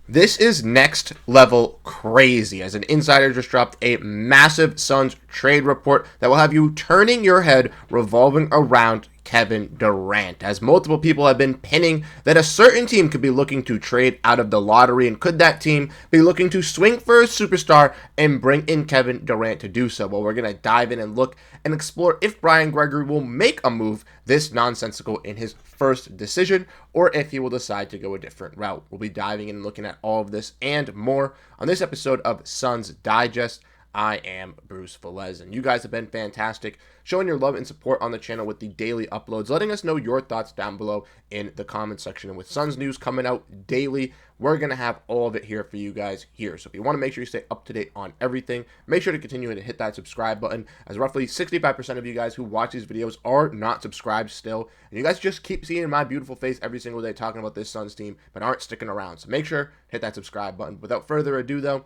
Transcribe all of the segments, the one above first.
This is next level crazy, as an insider just dropped a massive Suns trade report that will have you turning your head revolving around Kevin Durant, as multiple people have been pinning that a certain team could be looking to trade out of the lottery, and could that team be looking to swing for a superstar and bring in Kevin Durant to do so? Well, we're going to dive in and look and explore if Brian Gregory will make a move this nonsensical in his first decision, or if he will decide to go a different route. We'll be diving in and looking at all of this and more on this episode of Suns Digest. I am Bruce Veliz, and you guys have been fantastic, showing your love and support on the channel with the daily uploads, letting us know your thoughts down below in the comment section. And with Suns news coming out daily, we're going to have all of it here for you guys here. So if you want to make sure you stay up to date on everything, make sure to continue to hit that subscribe button, as roughly 65% of you guys who watch these videos are not subscribed still. And you guys just keep seeing my beautiful face every single day talking about this Suns team, but aren't sticking around. So make sure to hit that subscribe button. Without further ado, though,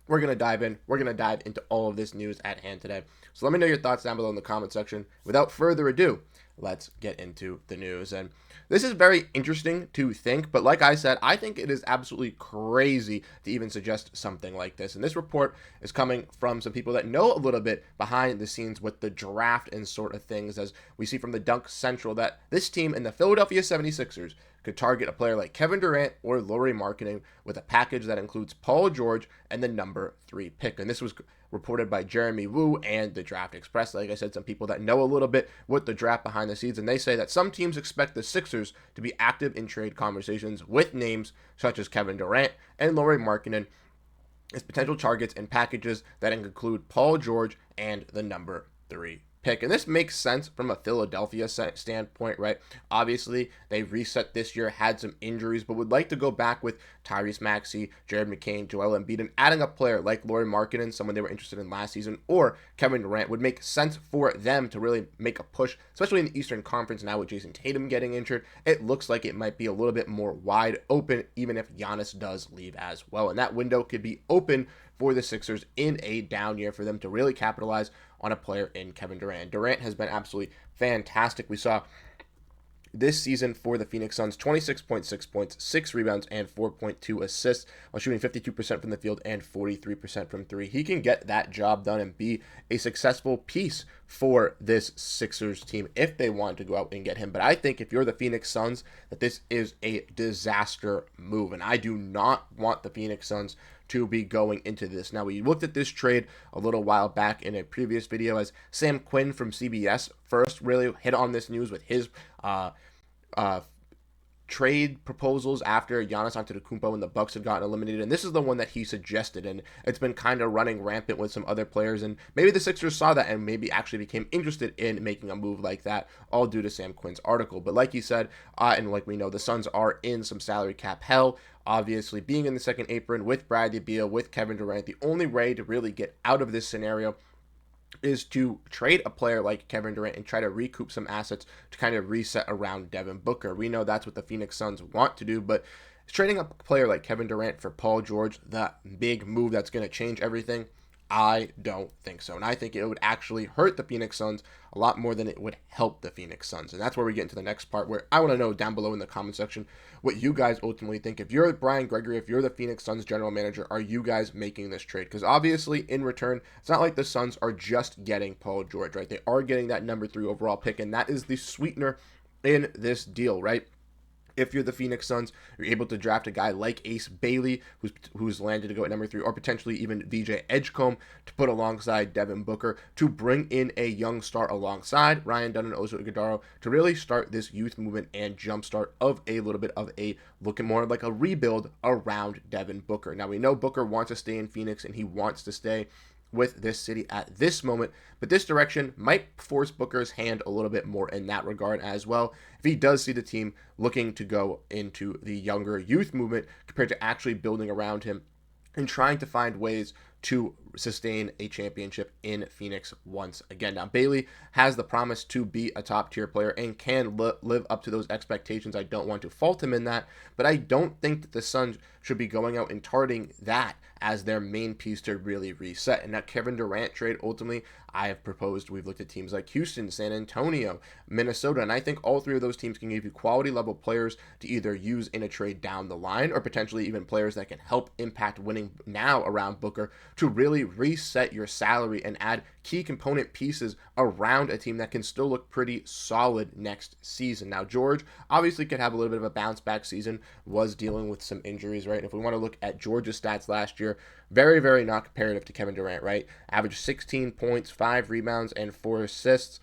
we're going to dive in. We're going to dive into all of this news at hand today. So let me know your thoughts down below in the comment section. Without further ado, let's get into the news. And this is very interesting to think, but like I said, I think it is absolutely crazy to even suggest something like this. And this report is coming from some people that know a little bit behind the scenes with the draft and sort of things, as we see from the Dunk Central that this team in the Philadelphia 76ers could target a player like Kevin Durant or Lauri Markkanen with a package that includes Paul George and the number 3 pick. And this was reported by Jeremy Woo and the Draft Express. Like I said, some people that know a little bit with the draft behind the scenes, and they say that some teams expect the Sixers to be active in trade conversations with names such as Kevin Durant and Lauri Markkanen as potential targets and packages that include Paul George and the number 3 pick. And this makes sense from a Philadelphia standpoint, right? Obviously, they reset this year, had some injuries, but would like to go back with Tyrese Maxey, Jared McCain, Joel Embiid, and adding a player like Lauri Markkanen, someone they were interested in last season, or Kevin Durant would make sense for them to really make a push, especially in the Eastern Conference now with Jason Tatum getting injured. It looks like it might be a little bit more wide open, even if Giannis does leave as well. And that window could be open for the Sixers in a down year for them to really capitalize on a player in Kevin Durant. Durant has been absolutely fantastic. We saw this season for the Phoenix Suns 26.6 points, 6 rebounds, and 4.2 assists, while shooting 52% from the field and 43% from 3. He can get that job done and be a successful piece for this Sixers team if they want to go out and get him. But I think if you're the Phoenix Suns, that this is a disaster move, and I do not want the Phoenix Suns to be going into this. Now, we looked at this trade a little while back in a previous video, as Sam Quinn from CBS first really hit on this news with his trade proposals after Giannis Antetokounmpo and the Bucks had gotten eliminated, and this is the one that he suggested, and it's been kind of running rampant with some other players, and maybe the Sixers saw that and maybe actually became interested in making a move like that, all due to Sam Quinn's article. But like he said, and like we know, the Suns are in some salary cap hell. Obviously, being in the second apron with Bradley Beal, with Kevin Durant, the only way to really get out of this scenario is to trade a player like Kevin Durant and try to recoup some assets to kind of reset around Devin Booker. We know that's what the Phoenix Suns want to do, but trading a player like Kevin Durant for Paul George, that big move that's going to change everything, I don't think so. And I think it would actually hurt the Phoenix Suns a lot more than it would help the Phoenix Suns. And that's where we get into the next part, where I want to know down below in the comment section what you guys ultimately think. If you're Brian Gregory, if you're the Phoenix Suns general manager, are you guys making this trade? Because obviously, in return, it's not like the Suns are just getting Paul George, right? They are getting that number 3 overall pick, and that is the sweetener in this deal, right? If you're the Phoenix Suns, you're able to draft a guy like Ace Bailey, who's landed to go at number 3, or potentially even VJ Edgecombe to put alongside Devin Booker, to bring in a young star alongside Ryan Dunn and Oso Ighodaro to really start this youth movement and jumpstart of a little bit of a looking more like a rebuild around Devin Booker. Now, we know Booker wants to stay in Phoenix and he wants to stay with this city at this moment, but this direction might force Booker's hand a little bit more in that regard as well, if he does see the team looking to go into the younger youth movement compared to actually building around him and trying to find ways to sustain a championship in Phoenix once again. Now, Bailey has the promise to be a top tier player and can live up to those expectations. I don't want to fault him in that, but I don't think that the Suns should be going out and targeting that as their main piece to really reset. And that Kevin Durant trade, ultimately, I have proposed, we've looked at teams like Houston, San Antonio, Minnesota, and I think all three of those teams can give you quality level players to either use in a trade down the line or potentially even players that can help impact winning now around Booker to really reset your salary and add key component pieces around a team that can still look pretty solid next season. Now, George obviously could have a little bit of a bounce back season, was dealing with some injuries, right? And if we want to look at George's stats last year, very, very not comparative to Kevin Durant, right? Averaged 16 points, 5 rebounds, and 4 assists.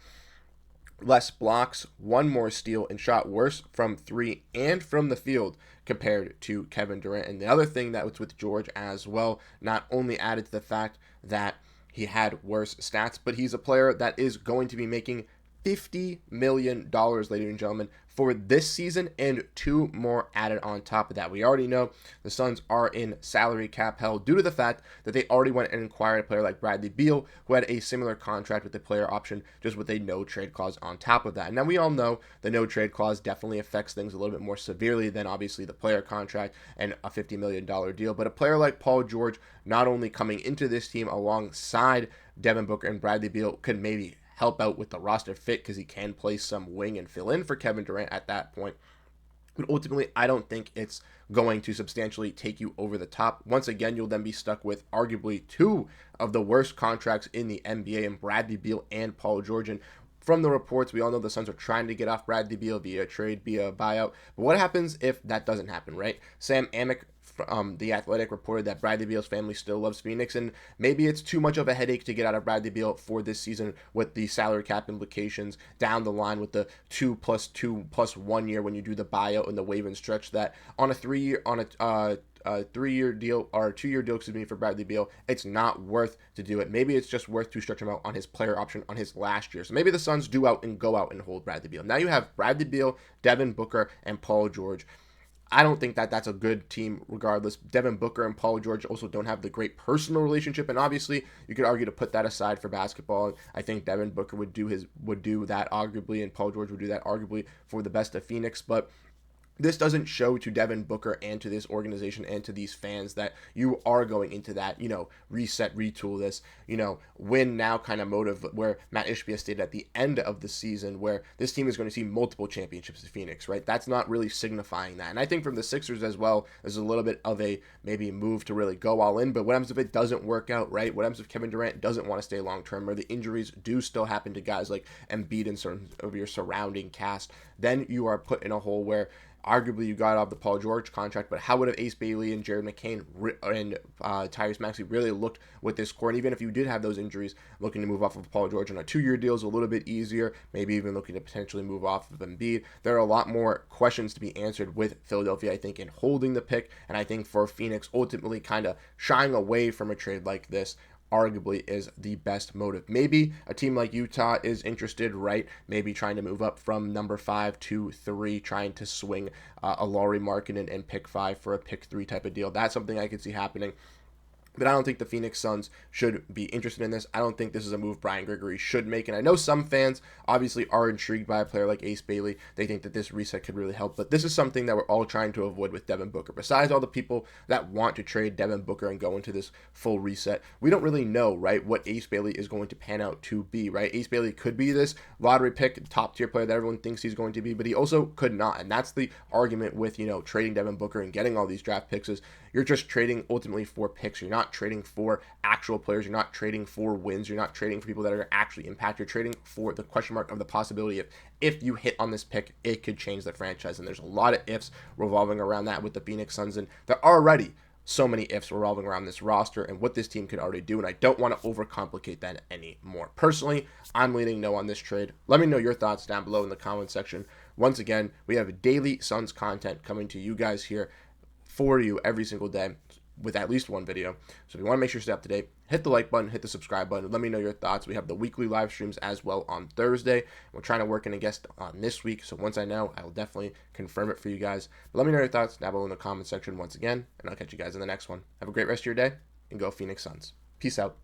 Less blocks, 1 more steal, and shot worse from 3 and from the field compared to Kevin Durant. And the other thing that was with George as well, not only added to the fact that he had worse stats, but he's a player that is going to be making $50 million, ladies and gentlemen, for this season, and 2 more added on top of that. We already know the Suns are in salary cap hell due to the fact that they already went and acquired a player like Bradley Beal, who had a similar contract with the player option, just with a no trade clause on top of that. Now, we all know the no trade clause definitely affects things a little bit more severely than obviously the player contract and a $50 million deal, but a player like Paul George, not only coming into this team alongside Devin Booker and Bradley Beal, could maybe help out with the roster fit because he can play some wing and fill in for Kevin Durant at that point. But ultimately, I don't think it's going to substantially take you over the top. Once again, you'll then be stuck with arguably 2 of the worst contracts in the NBA in Bradley Beal and Paul George. And from the reports, we all know the Suns are trying to get off Bradley Beal via a trade, via a buyout. But what happens if that doesn't happen, right? Sam Amick, The Athletic, reported that Bradley Beal's family still loves Phoenix, and maybe it's too much of a headache to get out of Bradley Beal for this season with the salary cap implications down the line with the 2 + 2 + 1 year when you do the buyout and the waive and stretch that on a 3-year deal or a 2-year deal, for Bradley Beal, it's not worth to do it. Maybe it's just worth to stretch him out on his player option on his last year. So maybe the Suns do out and go out and hold Bradley Beal. Now you have Bradley Beal, Devin Booker, and Paul George. I don't think that that's a good team regardless. Devin Booker and Paul George also don't have the great personal relationship, and obviously you could argue to put that aside for basketball. I think Devin Booker would do that arguably, and Paul George would do that arguably for the best of Phoenix, but this doesn't show to Devin Booker and to this organization and to these fans that you are going into that, reset, retool this, win now kind of motive where Matt Ishbia stated at the end of the season where this team is going to see multiple championships in Phoenix, right? That's not really signifying that. And I think from the Sixers as well, there's a little bit of a maybe move to really go all in, but what happens if it doesn't work out, right? What happens if Kevin Durant doesn't want to stay long term, or the injuries do still happen to guys like Embiid and certain of your surrounding cast? Then you are put in a hole where arguably you got off the Paul George contract, but how would have Ace Bailey and Jared McCain and Tyrese Maxey really looked with this core? And even if you did have those injuries, looking to move off of Paul George on a 2-year deal is a little bit easier, maybe even looking to potentially move off of Embiid. There are a lot more questions to be answered with Philadelphia, I think, in holding the pick, and I think for Phoenix ultimately kind of shying away from a trade like this arguably is the best motive. Maybe a team like Utah is interested, right? Maybe trying to move up from number 5 to 3, trying to swing a Lauri Markkanen and pick 5 for a pick 3 type of deal. That's something I could see happening. But I don't think the Phoenix Suns should be interested in this. I don't think this is a move Brian Gregory should make. And I know some fans obviously are intrigued by a player like Ace Bailey. They think that this reset could really help. But this is something that we're all trying to avoid with Devin Booker. Besides all the people that want to trade Devin Booker and go into this full reset, we don't really know, right, what Ace Bailey is going to pan out to be, right? Ace Bailey could be this lottery pick, top tier player that everyone thinks he's going to be, but he also could not. And that's the argument with, trading Devin Booker and getting all these draft picks is you're just trading ultimately for picks. You're not trading for actual players. You're not trading for wins. You're not trading for people that are actually impact. You're trading for the question mark of the possibility of if you hit on this pick, it could change the franchise. And there's a lot of ifs revolving around that with the Phoenix Suns. And there are already so many ifs revolving around this roster and what this team could already do. And I don't want to overcomplicate that anymore. Personally, I'm leaning no on this trade. Let me know your thoughts down below in the comment section. Once again, we have daily Suns content coming to you guys here for you every single day with at least one video. So if you want to make sure you stay up to date, hit the like button, hit the subscribe button. Let me know your thoughts. We have the weekly live streams as well on Thursday. We're trying to work in a guest on this week, so once I know, I will definitely confirm it for you guys. But let me know your thoughts down below in the comment section once again, and I'll catch you guys in the next one. Have a great rest of your day, and go Phoenix Suns. Peace out.